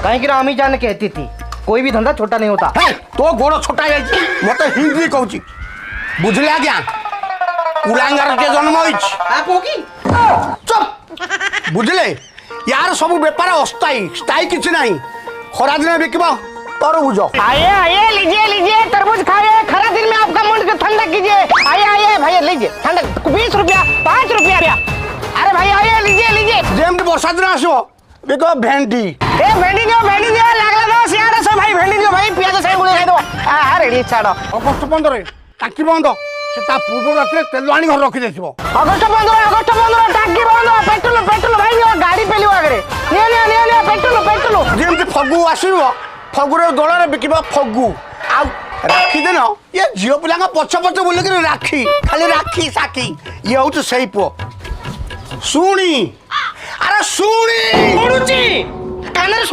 कहीं अमी जान कहती थी कोई भी धंधा छोटा नहीं होता। तो गोड़ छोटा जाइए मत हिंदी कहूँ बुझले आज्ञा कुलांगार के जन्म होगी चुप बुझले यार सब बेपार अस्थायी स्थायी किसी नहीं खरा दिन बिकब तरबूज आइए आइए लीजिए लीजिए तरबूज खाइए खरा दिन में आपका मूड को ठंडा कीजिए। आइए आइए भैया लीजिए ठंडा 20 रुपया 5 रुपया। अरे भाई आइए लीजिए लीजिए जेम वर्षा दिन आसो बिको भेंडी ए भेंडी दियो लागला दो सियारे सब भाई भेंडी दियो भाई पियाज से गुले खाइ दो आ रेडी छाड़ो। अगस्त 15 टाकी बंद से ता पूर्व रात तेल आनी घर रखी देथिबो। अगस्त 15 टाकी बंद पेट्रोल भाई नियो गाड़ी पेलियो आगरे नियो पेट्रोल जेम फगु आसीबो फगुरे दोलरे बिकिबा फगु आ राखी देन ये झियो पिलांगा पछ पछ बोले कि राखी खाली राखी साखी ये होत सही पो सुनी अरे सुनी पडुची कानर